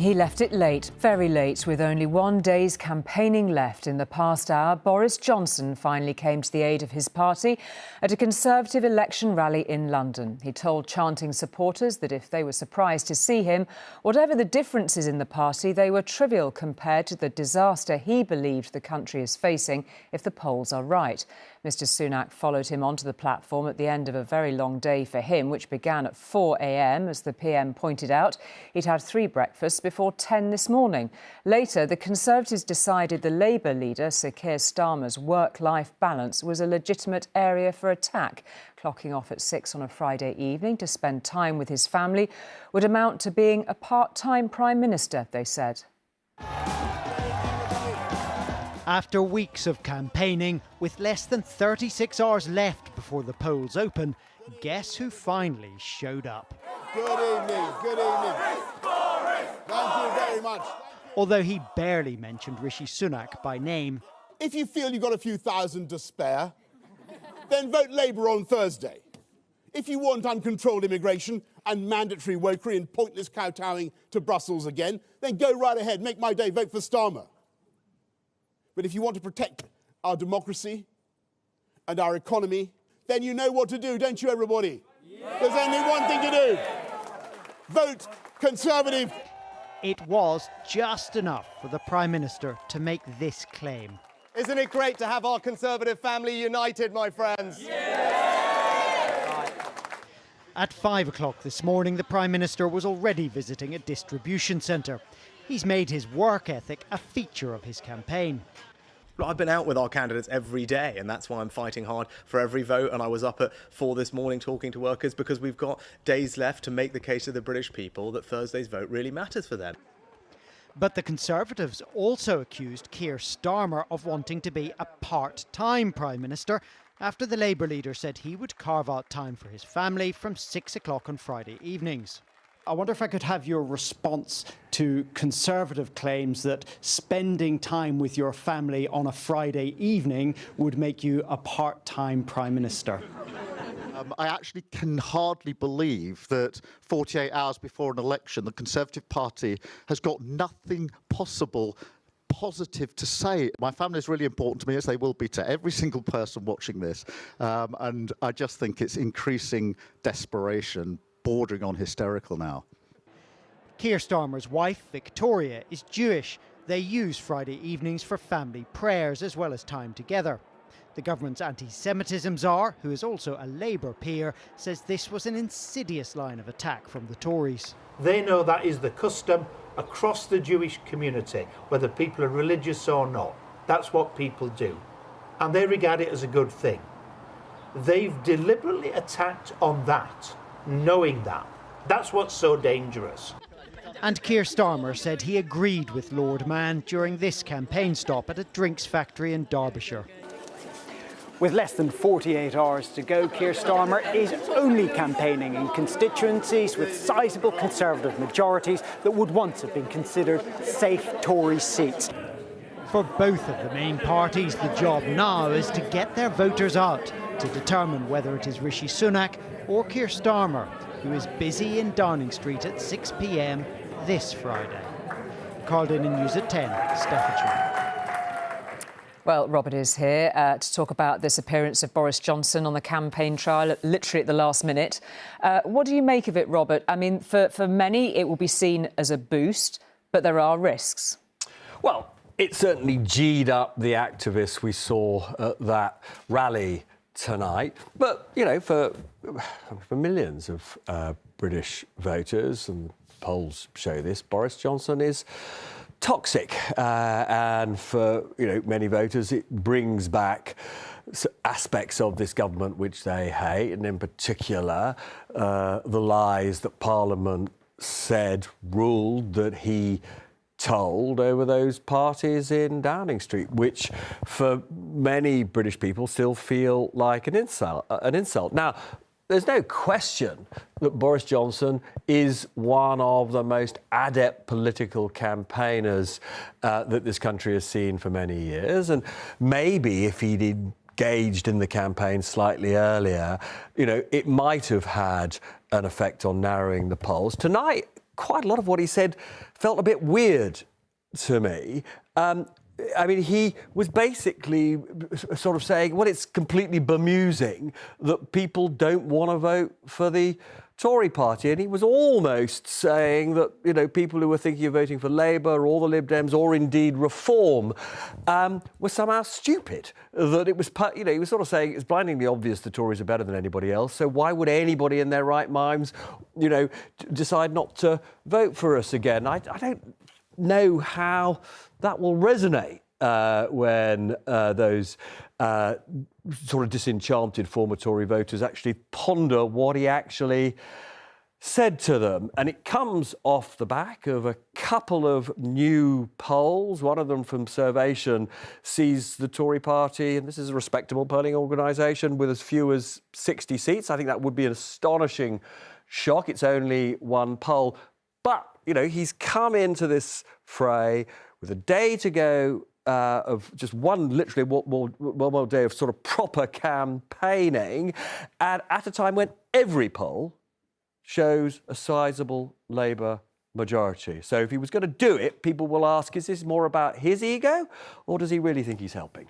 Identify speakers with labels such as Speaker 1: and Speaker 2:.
Speaker 1: He left it late, very late, with only one day's campaigning left. In the past hour, Boris Johnson finally came to the aid of his party at a Conservative election rally in London. He told chanting supporters that if they were surprised to see him, whatever the differences in the party, they were trivial compared to the disaster he believed the country is facing if the polls are right. Mr Sunak followed him onto the platform at the end of a very long day for him, which began at 4 a.m, as the PM pointed out. He'd had 3 breakfasts before 10 this morning. Later, the Conservatives decided the Labour leader, Sir Keir Starmer's work-life balance was a legitimate area for attack. Clocking off at 6 on a Friday evening to spend time with his family would amount to being a part-time Prime Minister, they said.
Speaker 2: After weeks of campaigning, with less than 36 hours left before the polls open, guess who finally showed up?
Speaker 3: Good evening, good evening. Thank you very much.
Speaker 2: Although he barely mentioned Rishi Sunak by name.
Speaker 3: If you feel you've got a few thousand to spare, then vote Labour on Thursday. If you want uncontrolled immigration and mandatory wokery and pointless kowtowing to Brussels again, then go right ahead, make my day, vote for Starmer. But if you want to protect our democracy and our economy, then you know what to do, don't you, everybody? Yeah. There's only one thing to do. Vote Conservative.
Speaker 2: It was just enough for the Prime Minister to make this claim.
Speaker 4: Isn't it great to have our Conservative family united, my friends?
Speaker 2: Yeah. At 5 o'clock this morning, the Prime Minister was already visiting a distribution centre. He's made his work ethic a feature of his campaign.
Speaker 4: I've been out with our candidates every day, and that's why I'm fighting hard for every vote. And I was up at 4 this morning talking to workers because we've got days left to make the case to the British people that Thursday's vote really matters for them.
Speaker 2: But the Conservatives also accused Keir Starmer of wanting to be a part-time Prime Minister after the Labour leader said he would carve out time for his family from 6 o'clock on Friday evenings.
Speaker 5: I wonder if I could have your response to Conservative claims that spending time with your family on a Friday evening would make you a part-time Prime Minister.
Speaker 6: I actually can hardly believe that 48 hours before an election, the Conservative Party has got nothing possible positive to say. My family is really important to me, as they will be to every single person watching this. And I just think it's increasing desperation, bordering on hysterical now.
Speaker 2: Keir Starmer's wife, Victoria, is Jewish. They use Friday evenings for family prayers as well as time together. The government's anti-Semitism czar, who is also a Labour peer, says this was an insidious line of attack from the Tories.
Speaker 7: They know that is the custom across the Jewish community, whether people are religious or not. That's what people do. And they regard it as a good thing. They've deliberately attacked on that, knowing that. That's what's so dangerous.
Speaker 2: And Keir Starmer said he agreed with Lord Mann during this campaign stop at a drinks factory in Derbyshire.
Speaker 5: With less than 48 hours to go, Keir Starmer is only campaigning in constituencies with sizable Conservative majorities that would once have been considered safe Tory seats.
Speaker 2: For both of the main parties, the job now is to get their voters out to determine whether it is Rishi Sunak or Keir Starmer, who is busy in Downing Street at 6 p.m. this Friday. Dinnen News at 10, Staffordshire.
Speaker 1: Well, Robert is here to talk about this appearance of Boris Johnson on the campaign trail, literally at the last minute. What do you make of it, Robert? I mean, for many, it will be seen as a boost, but there are risks.
Speaker 8: Well, it certainly G'd up the activists we saw at that rally tonight. But, you know, for millions of British voters, and polls show this, Boris Johnson is toxic, and for many voters it brings back aspects of this government which they hate, and in particular the lies that Parliament said ruled that he told over those parties in Downing Street, which for many British people still feel like an insult. Now, there's no question that Boris Johnson is one of the most adept political campaigners that this country has seen for many years. And maybe if he'd engaged in the campaign slightly earlier, it might have had an effect on narrowing the polls. Tonight, quite a lot of what he said felt a bit weird to me. I mean, he was basically sort of saying, well, it's completely bemusing that people don't want to vote for the Tory party. And he was almost saying that, you know, people who were thinking of voting for Labour or the Lib Dems or indeed Reform were somehow stupid. That it was, you know, he was sort of saying it's blindingly obvious the Tories are better than anybody else. So why would anybody in their right minds, you know, decide not to vote for us again? I don't know how that will resonate when those sort of disenchanted former Tory voters actually ponder what he actually said to them. And it comes off the back of a couple of new polls. One of them from Survation sees the Tory party, and this is a respectable polling organisation, with as few as 60 seats. I think that would be an astonishing shock. It's only one poll. But, you know, he's come into this fray with a day to go of just literally one more day of sort of proper campaigning, and at a time when every poll shows a sizable Labour majority. So if he was going to do it, people will ask, is this more about his ego, or does he really think he's helping?